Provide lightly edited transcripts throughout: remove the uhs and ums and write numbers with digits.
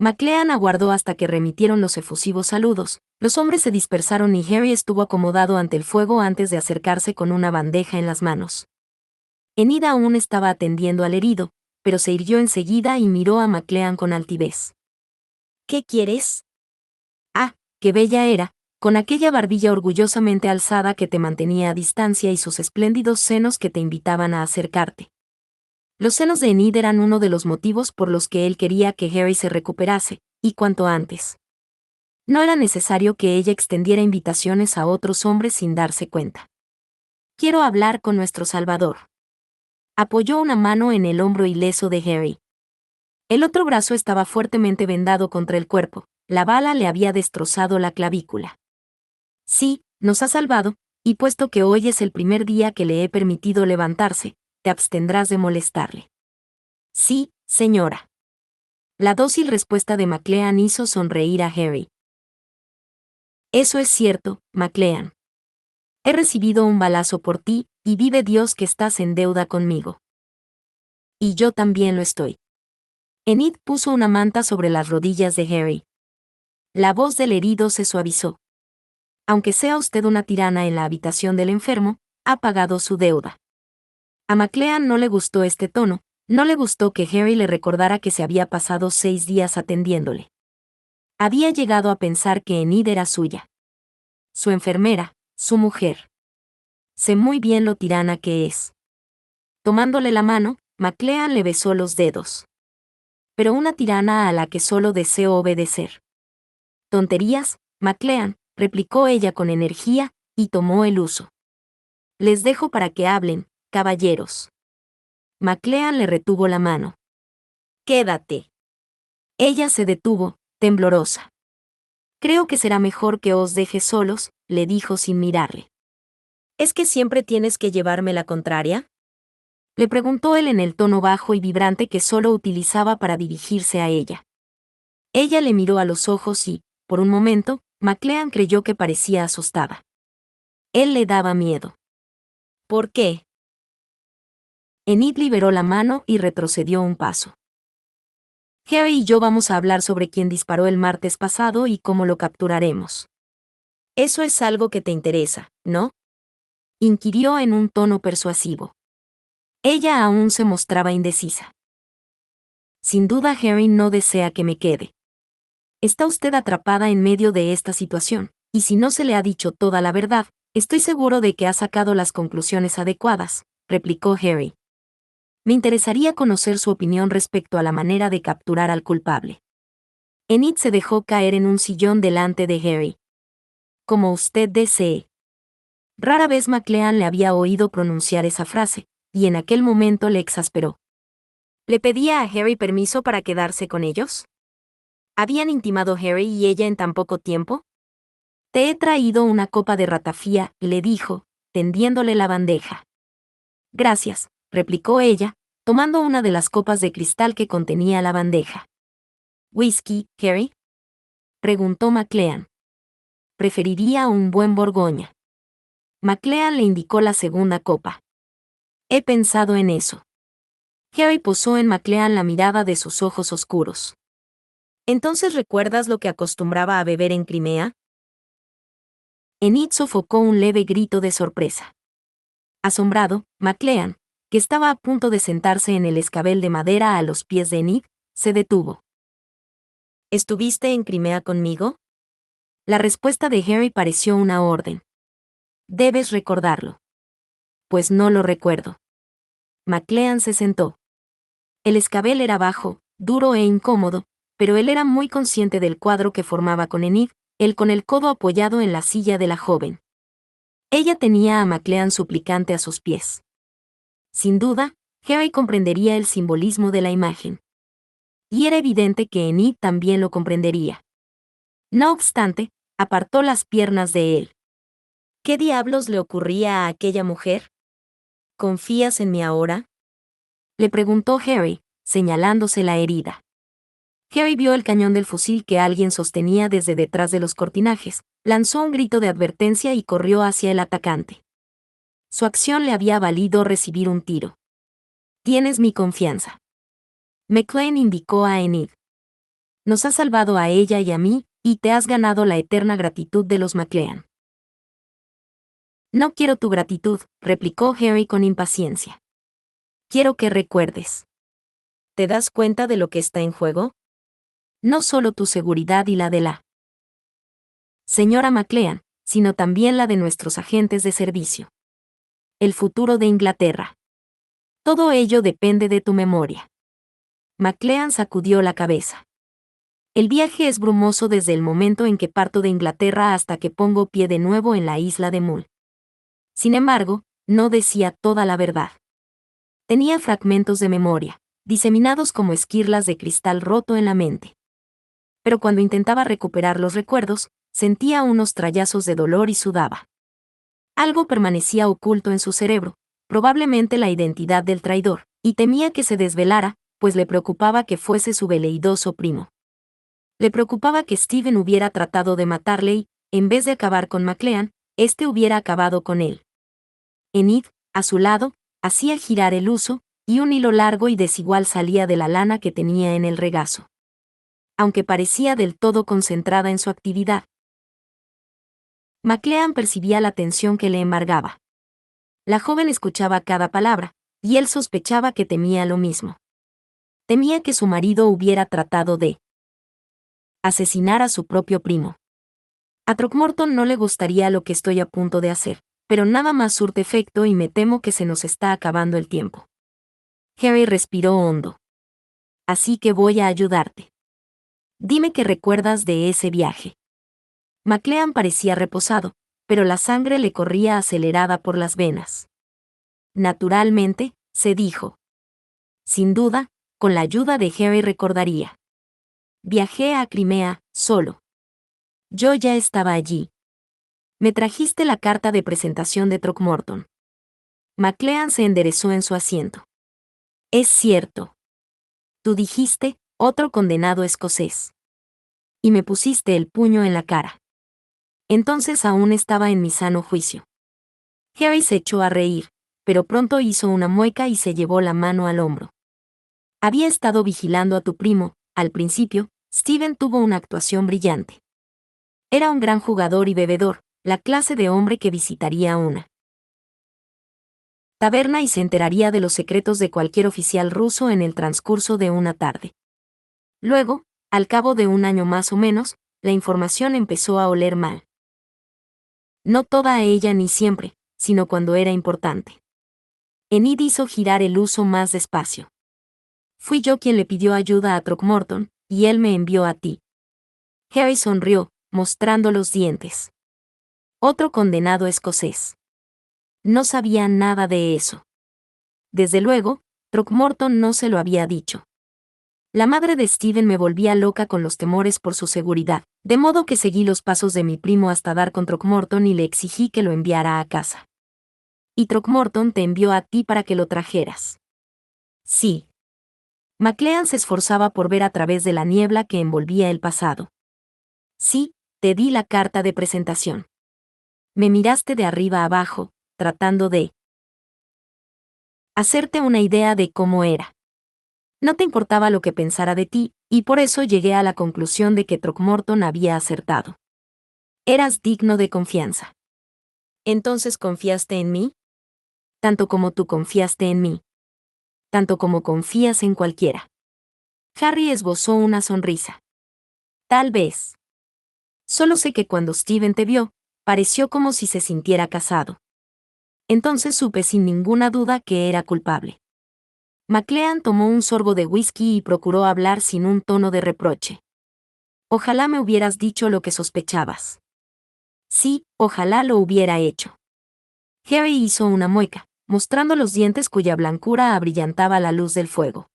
McLean aguardó hasta que remitieron los efusivos saludos. Los hombres se dispersaron y Harry estuvo acomodado ante el fuego antes de acercarse con una bandeja en las manos. Enid aún estaba atendiendo al herido, pero se irguió enseguida y miró a McLean con altivez. ¿Qué quieres? Ah, qué bella era, con aquella barbilla orgullosamente alzada que te mantenía a distancia y sus espléndidos senos que te invitaban a acercarte. Los senos de Enid eran uno de los motivos por los que él quería que Harry se recuperase, y cuanto antes. No era necesario que ella extendiera invitaciones a otros hombres sin darse cuenta. Quiero hablar con nuestro Salvador. Apoyó una mano en el hombro ileso de Harry. El otro brazo estaba fuertemente vendado contra el cuerpo, la bala le había destrozado la clavícula. Sí, nos ha salvado, y puesto que hoy es el primer día que le he permitido levantarse, te abstendrás de molestarle. Sí, señora. La dócil respuesta de McLean hizo sonreír a Harry. Eso es cierto, McLean. He recibido un balazo por ti, y vive Dios que estás en deuda conmigo. Y yo también lo estoy. Enid puso una manta sobre las rodillas de Harry. La voz del herido se suavizó. Aunque sea usted una tirana en la habitación del enfermo, ha pagado su deuda. A McLean no le gustó este tono, no le gustó que Harry le recordara que se había pasado 6 días atendiéndole. Había llegado a pensar que Enid era suya. Su enfermera, su mujer. Sé muy bien lo tirana que es. Tomándole la mano, McLean le besó los dedos. Pero una tirana a la que solo deseo obedecer. Tonterías, McLean, replicó ella con energía, y tomó el uso. Les dejo para que hablen, caballeros. McLean le retuvo la mano. Quédate. Ella se detuvo, temblorosa. Creo que será mejor que os deje solos, le dijo sin mirarle. ¿Es que siempre tienes que llevarme la contraria? Le preguntó él en el tono bajo y vibrante que solo utilizaba para dirigirse a ella. Ella le miró a los ojos y, por un momento, McLean creyó que parecía asustada. Él le daba miedo. ¿Por qué? Enid liberó la mano y retrocedió un paso. Harry y yo vamos a hablar sobre quién disparó el martes pasado y cómo lo capturaremos. Eso es algo que te interesa, ¿no? Inquirió en un tono persuasivo. Ella aún se mostraba indecisa. Sin duda Harry no desea que me quede. Está usted atrapada en medio de esta situación, y si no se le ha dicho toda la verdad, estoy seguro de que ha sacado las conclusiones adecuadas, replicó Harry. Me interesaría conocer su opinión respecto a la manera de capturar al culpable. Enid se dejó caer en un sillón delante de Harry. Como usted desee. Rara vez McLean le había oído pronunciar esa frase, y en aquel momento le exasperó. ¿Le pedía a Harry permiso para quedarse con ellos? ¿Habían intimado Harry y ella en tan poco tiempo? Te he traído una copa de ratafía, le dijo, tendiéndole la bandeja. Gracias, replicó ella, tomando una de las copas de cristal que contenía la bandeja. ¿Whisky, Harry? Preguntó McLean. Preferiría un buen Borgoña. McLean le indicó la segunda copa. He pensado en eso. Harry posó en McLean la mirada de sus ojos oscuros. ¿Entonces recuerdas lo que acostumbraba a beber en Crimea? Enid sofocó un leve grito de sorpresa. Asombrado, McLean, que estaba a punto de sentarse en el escabel de madera a los pies de Enid, se detuvo. ¿Estuviste en Crimea conmigo? La respuesta de Harry pareció una orden. Debes recordarlo. Pues no lo recuerdo. McLean se sentó. El escabel era bajo, duro e incómodo, pero él era muy consciente del cuadro que formaba con Enid, él con el codo apoyado en la silla de la joven. Ella tenía a McLean suplicante a sus pies. Sin duda, Harry comprendería el simbolismo de la imagen. Y era evidente que Enid también lo comprendería. No obstante, apartó las piernas de él. ¿Qué diablos le ocurría a aquella mujer? ¿Confías en mí ahora? Le preguntó Harry, señalándose la herida. Harry vio el cañón del fusil que alguien sostenía desde detrás de los cortinajes, lanzó un grito de advertencia y corrió hacia el atacante. Su acción le había valido recibir un tiro. Tienes mi confianza. McLean indicó a Enid. Nos has salvado a ella y a mí, y te has ganado la eterna gratitud de los MacLean. No quiero tu gratitud, replicó Harry con impaciencia. Quiero que recuerdes. ¿Te das cuenta de lo que está en juego? No solo tu seguridad y la de la señora MacLean, sino también la de nuestros agentes de servicio. El futuro de Inglaterra. Todo ello depende de tu memoria. MacLean sacudió la cabeza. El viaje es brumoso desde el momento en que parto de Inglaterra hasta que pongo pie de nuevo en la isla de Mull. Sin embargo, no decía toda la verdad. Tenía fragmentos de memoria, diseminados como esquirlas de cristal roto en la mente. Pero cuando intentaba recuperar los recuerdos, sentía unos trallazos de dolor y sudaba. Algo permanecía oculto en su cerebro, probablemente la identidad del traidor, y temía que se desvelara, pues le preocupaba que fuese su veleidoso primo. Le preocupaba que Stephen hubiera tratado de matarle y, en vez de acabar con MacLean, éste hubiera acabado con él. Enid, a su lado, hacía girar el huso, y un hilo largo y desigual salía de la lana que tenía en el regazo. Aunque parecía del todo concentrada en su actividad, MacLean percibía la tensión que le embargaba. La joven escuchaba cada palabra, y él sospechaba que temía lo mismo. Temía que su marido hubiera tratado de asesinar a su propio primo. A Throckmorton no le gustaría lo que estoy a punto de hacer, pero nada más surte efecto y me temo que se nos está acabando el tiempo. Harry respiró hondo. Así que voy a ayudarte. Dime qué recuerdas de ese viaje. MacLean parecía reposado, pero la sangre le corría acelerada por las venas. Naturalmente, se dijo. Sin duda, con la ayuda de Harry recordaría. Viajé a Crimea, solo. Yo ya estaba allí. Me trajiste la carta de presentación de Throckmorton. MacLean se enderezó en su asiento. Es cierto. Tú dijiste, otro condenado escocés. Y me pusiste el puño en la cara. Entonces aún estaba en mi sano juicio. Harry se echó a reír, pero pronto hizo una mueca y se llevó la mano al hombro. Había estado vigilando a tu primo, al principio, Stephen tuvo una actuación brillante. Era un gran jugador y bebedor, la clase de hombre que visitaría una taberna y se enteraría de los secretos de cualquier oficial ruso en el transcurso de una tarde. Luego, al cabo de un año más o menos, la información empezó a oler mal. No toda ella ni siempre, sino cuando era importante. Enid hizo girar el huso más despacio. Fui yo quien le pidió ayuda a Throckmorton, y él me envió a ti. Harry sonrió, mostrando los dientes. Otro condenado escocés. No sabía nada de eso. Desde luego, Throckmorton no se lo había dicho. La madre de Stephen me volvía loca con los temores por su seguridad, de modo que seguí los pasos de mi primo hasta dar con Throckmorton y le exigí que lo enviara a casa. Y Throckmorton te envió a ti para que lo trajeras. Sí. MacLean se esforzaba por ver a través de la niebla que envolvía el pasado. Sí, te di la carta de presentación. Me miraste de arriba abajo, tratando de hacerte una idea de cómo era. No te importaba lo que pensara de ti, y por eso llegué a la conclusión de que Throckmorton había acertado. Eras digno de confianza. ¿Entonces confiaste en mí? Tanto como tú confiaste en mí. Tanto como confías en cualquiera. Harry esbozó una sonrisa. Tal vez. Solo sé que cuando Stephen te vio, pareció como si se sintiera casado. Entonces supe sin ninguna duda que era culpable. MacLean tomó un sorbo de whisky y procuró hablar sin un tono de reproche. Ojalá me hubieras dicho lo que sospechabas. Sí, ojalá lo hubiera hecho. Harry hizo una mueca, mostrando los dientes cuya blancura abrillantaba la luz del fuego.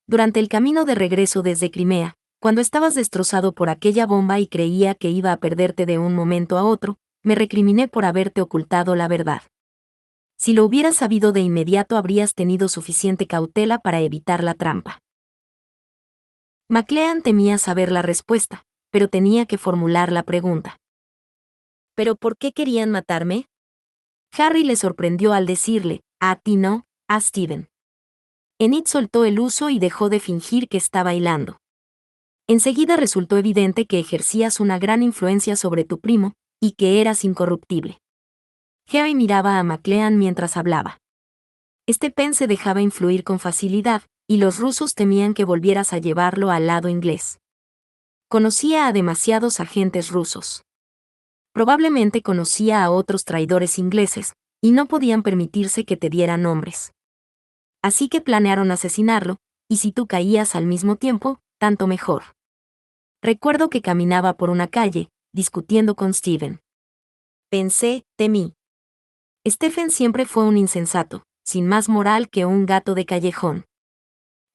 Durante el camino de regreso desde Crimea, cuando estabas destrozado por aquella bomba y creía que iba a perderte de un momento a otro, me recriminé por haberte ocultado la verdad. Si lo hubieras sabido de inmediato habrías tenido suficiente cautela para evitar la trampa. MacLean temía saber la respuesta, pero tenía que formular la pregunta. ¿Pero por qué querían matarme? Harry le sorprendió al decirle, a ti no, a Stephen. Enid soltó el huso y dejó de fingir que estaba hilando. Enseguida resultó evidente que ejercías una gran influencia sobre tu primo, y que eras incorruptible. Harry miraba a McLean mientras hablaba. Este pen se dejaba influir con facilidad, y los rusos temían que volvieras a llevarlo al lado inglés. Conocía a demasiados agentes rusos. Probablemente conocía a otros traidores ingleses, y no podían permitirse que te dieran nombres. Así que planearon asesinarlo, y si tú caías al mismo tiempo, tanto mejor. Recuerdo que caminaba por una calle, discutiendo con Stephen. Pensé, temí. Stephen siempre fue un insensato, sin más moral que un gato de callejón.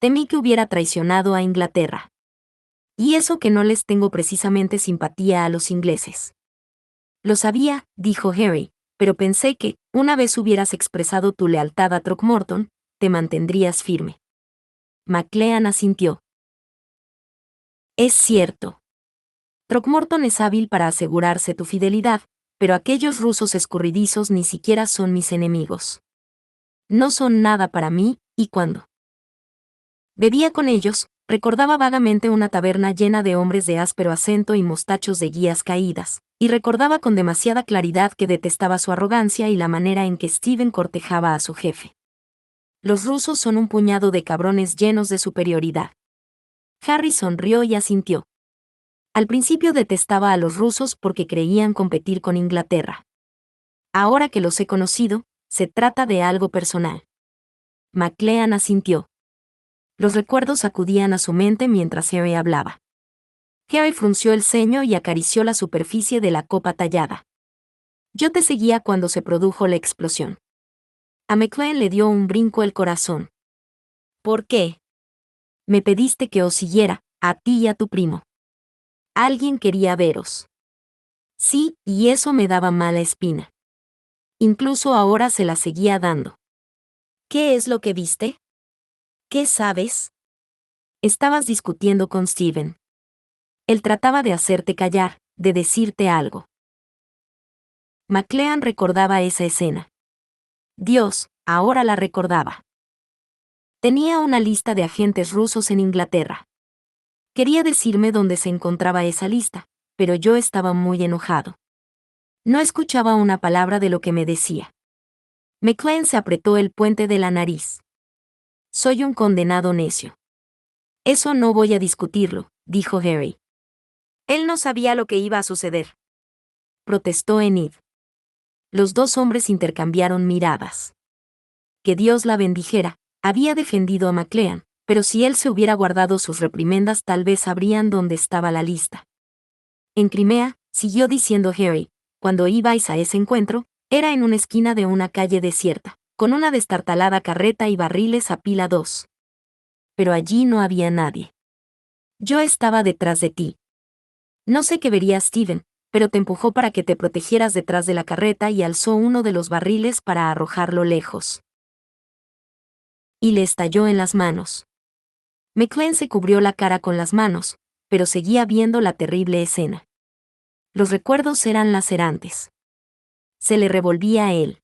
Temí que hubiera traicionado a Inglaterra. Y eso que no les tengo precisamente simpatía a los ingleses. Lo sabía, dijo Harry, pero pensé que, una vez hubieras expresado tu lealtad a Throckmorton, te mantendrías firme. McLean asintió. Es cierto. Throckmorton es hábil para asegurarse tu fidelidad, pero aquellos rusos escurridizos ni siquiera son mis enemigos. No son nada para mí, y cuando bebía con ellos, recordaba vagamente una taberna llena de hombres de áspero acento y mostachos de guías caídas, y recordaba con demasiada claridad que detestaba su arrogancia y la manera en que Stephen cortejaba a su jefe. Los rusos son un puñado de cabrones llenos de superioridad. Harry sonrió y asintió. Al principio detestaba a los rusos porque creían competir con Inglaterra. Ahora que los he conocido, se trata de algo personal. McLean asintió. Los recuerdos acudían a su mente mientras Harry hablaba. Harry frunció el ceño y acarició la superficie de la copa tallada. Yo te seguía cuando se produjo la explosión. A McLean le dio un brinco el corazón. ¿Por qué? Me pediste que os siguiera, a ti y a tu primo. Alguien quería veros. Sí, y eso me daba mala espina. Incluso ahora se la seguía dando. ¿Qué es lo que viste? ¿Qué sabes? Estabas discutiendo con Stephen. Él trataba de hacerte callar, de decirte algo. McLean recordaba esa escena. Dios, ahora la recordaba. Tenía una lista de agentes rusos en Inglaterra. Quería decirme dónde se encontraba esa lista, pero yo estaba muy enojado. No escuchaba una palabra de lo que me decía. McLean se apretó el puente de la nariz. Soy un condenado necio. Eso no voy a discutirlo, dijo Harry. Él no sabía lo que iba a suceder. Protestó Enid. Los dos hombres intercambiaron miradas. Que Dios la bendijera, había defendido a McLean, pero si él se hubiera guardado sus reprimendas tal vez sabrían dónde estaba la lista. En Crimea, siguió diciendo Harry, cuando ibais a ese encuentro, era en una esquina de una calle desierta, con una destartalada carreta y barriles a pila 2. Pero allí no había nadie. Yo estaba detrás de ti. No sé qué vería Stephen, pero te empujó para que te protegieras detrás de la carreta y alzó uno de los barriles para arrojarlo lejos. Y le estalló en las manos. McLean se cubrió la cara con las manos, pero seguía viendo la terrible escena. Los recuerdos eran lacerantes. Se le revolvía el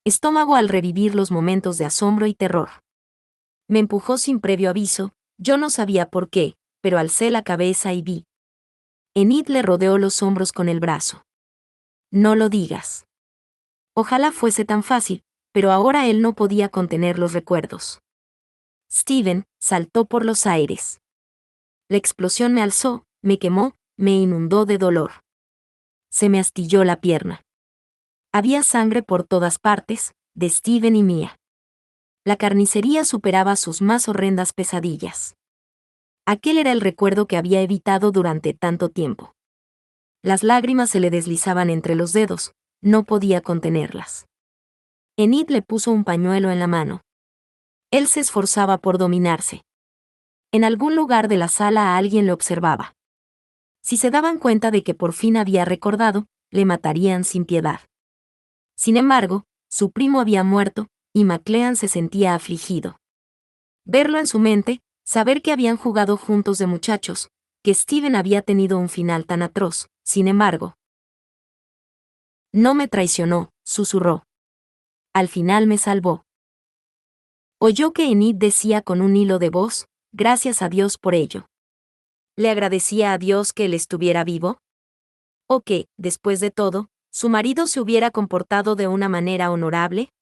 estómago al revivir los momentos de asombro y terror. Me empujó sin previo aviso, yo no sabía por qué, pero alcé la cabeza y vi. Enid le rodeó los hombros con el brazo. No lo digas. Ojalá fuese tan fácil, pero ahora él no podía contener los recuerdos. Stephen saltó por los aires. La explosión me alzó, me quemó, me inundó de dolor. Se me astilló la pierna. Había sangre por todas partes, de Stephen y mía. La carnicería superaba sus más horrendas pesadillas. Aquel era el recuerdo que había evitado durante tanto tiempo. Las lágrimas se le deslizaban entre los dedos, no podía contenerlas. Enid le puso un pañuelo en la mano. Él se esforzaba por dominarse. En algún lugar de la sala alguien le observaba. Si se daban cuenta de que por fin había recordado, le matarían sin piedad. Sin embargo, su primo había muerto, y McLean se sentía afligido. Verlo en su mente, saber que habían jugado juntos de muchachos, que Stephen había tenido un final tan atroz, sin embargo. No me traicionó, susurró. Al final me salvó. Oyó que Enid decía con un hilo de voz, gracias a Dios por ello. ¿Le agradecía a Dios que él estuviera vivo? ¿O que, después de todo, su marido se hubiera comportado de una manera honorable?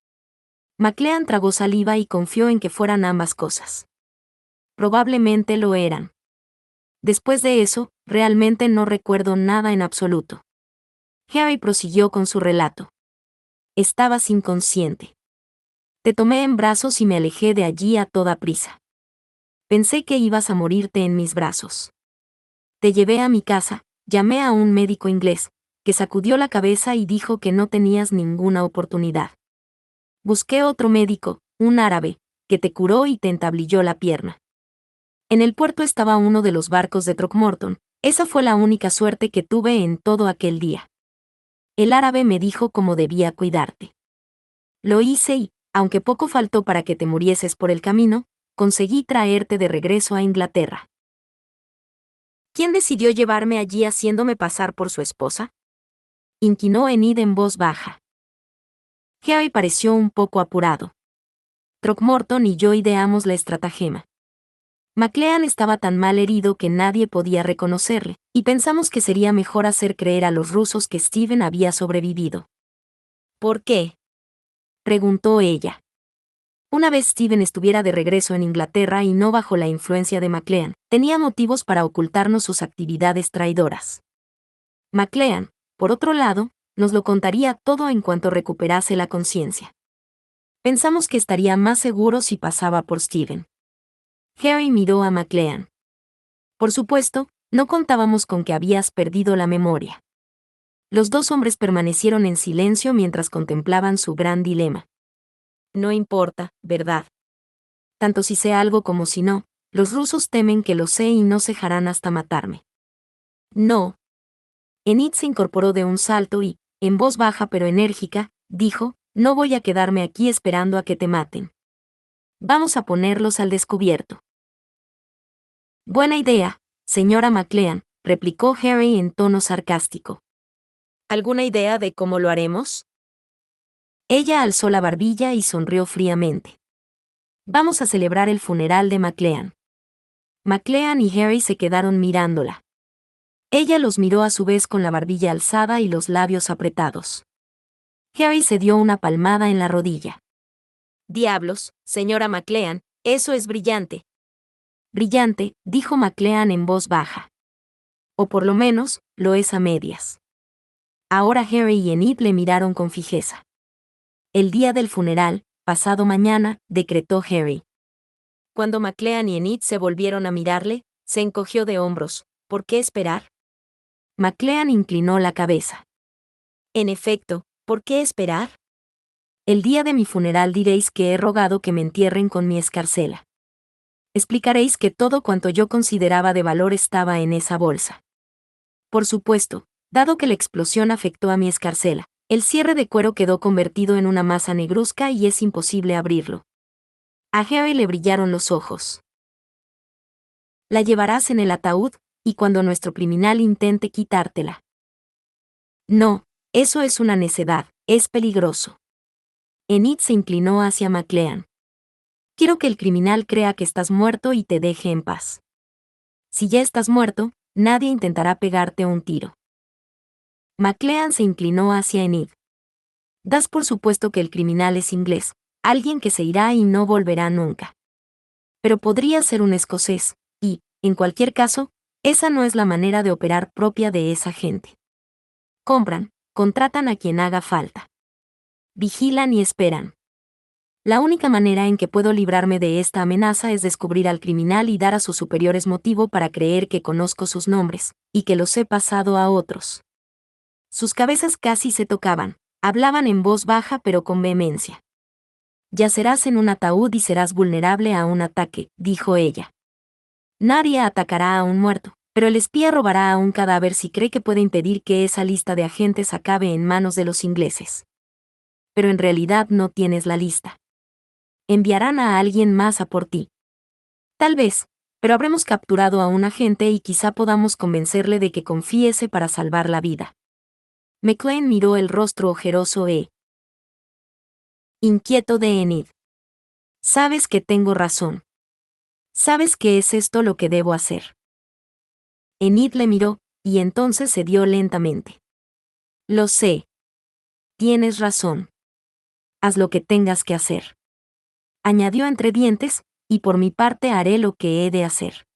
McLean tragó saliva y confió en que fueran ambas cosas. Probablemente lo eran. Después de eso, realmente no recuerdo nada en absoluto. Harry prosiguió con su relato. Estabas inconsciente. Te tomé en brazos y me alejé de allí a toda prisa. Pensé que ibas a morirte en mis brazos. Te llevé a mi casa, llamé a un médico inglés, que sacudió la cabeza y dijo que no tenías ninguna oportunidad. Busqué otro médico, un árabe, que te curó y te entablilló la pierna. En el puerto estaba uno de los barcos de Throckmorton, esa fue la única suerte que tuve en todo aquel día. El árabe me dijo cómo debía cuidarte. Lo hice y, aunque poco faltó para que te murieses por el camino, conseguí traerte de regreso a Inglaterra. ¿Quién decidió llevarme allí haciéndome pasar por su esposa? Inquinó Enid en voz baja. Harry pareció un poco apurado. Throckmorton y yo ideamos la estratagema. McLean estaba tan mal herido que nadie podía reconocerle, y pensamos que sería mejor hacer creer a los rusos que Stephen había sobrevivido. ¿Por qué?, preguntó ella. Una vez Stephen estuviera de regreso en Inglaterra y no bajo la influencia de McLean, tenía motivos para ocultarnos sus actividades traidoras. McLean, por otro lado, nos lo contaría todo en cuanto recuperase la conciencia. Pensamos que estaría más seguro si pasaba por Stephen. Harry miró a McLean. Por supuesto, no contábamos con que habías perdido la memoria. Los dos hombres permanecieron en silencio mientras contemplaban su gran dilema. No importa, ¿verdad? Tanto si sé algo como si no, los rusos temen que lo sé y no cejarán hasta matarme. No. Enid se incorporó de un salto y, en voz baja pero enérgica, dijo, no voy a quedarme aquí esperando a que te maten. Vamos a ponerlos al descubierto. Buena idea, señora McLean, replicó Harry en tono sarcástico. ¿Alguna idea de cómo lo haremos? Ella alzó la barbilla y sonrió fríamente. Vamos a celebrar el funeral de McLean. McLean y Harry se quedaron mirándola. Ella los miró a su vez con la barbilla alzada y los labios apretados. Harry se dio una palmada en la rodilla. Diablos, señora McLean, eso es brillante. Brillante, dijo McLean en voz baja. O por lo menos, lo es a medias. Ahora Harry y Enid le miraron con fijeza. El día del funeral, pasado mañana, decretó Harry. Cuando McLean y Enid se volvieron a mirarle, se encogió de hombros. ¿Por qué esperar? McLean inclinó la cabeza. En efecto, ¿por qué esperar? El día de mi funeral diréis que he rogado que me entierren con mi escarcela. Explicaréis que todo cuanto yo consideraba de valor estaba en esa bolsa. Por supuesto, dado que la explosión afectó a mi escarcela, el cierre de cuero quedó convertido en una masa negruzca y es imposible abrirlo. A Harry le brillaron los ojos. La llevarás en el ataúd, y cuando nuestro criminal intente quitártela. No, eso es una necedad, es peligroso. Enid se inclinó hacia McLean. Quiero que el criminal crea que estás muerto y te deje en paz. Si ya estás muerto, nadie intentará pegarte un tiro. McLean se inclinó hacia Enid. Das por supuesto que el criminal es inglés, alguien que se irá y no volverá nunca. Pero podría ser un escocés, y, en cualquier caso, esa no es la manera de operar propia de esa gente. Compran, contratan a quien haga falta. Vigilan y esperan. La única manera en que puedo librarme de esta amenaza es descubrir al criminal y dar a sus superiores motivo para creer que conozco sus nombres, y que los he pasado a otros. Sus cabezas casi se tocaban, hablaban en voz baja pero con vehemencia. Yacerás en un ataúd y serás vulnerable a un ataque, dijo ella. Nadie atacará a un muerto, pero el espía robará a un cadáver si cree que puede impedir que esa lista de agentes acabe en manos de los ingleses. Pero en realidad no tienes la lista. Enviarán a alguien más a por ti. Tal vez, pero habremos capturado a un agente y quizá podamos convencerle de que confiese para salvar la vida. McLean miró el rostro ojeroso inquieto de Enid. Sabes que tengo razón. Sabes que es esto lo que debo hacer. Enid le miró, y entonces cedió lentamente. Lo sé. Tienes razón. Haz lo que tengas que hacer. Añadió entre dientes, y por mi parte haré lo que he de hacer.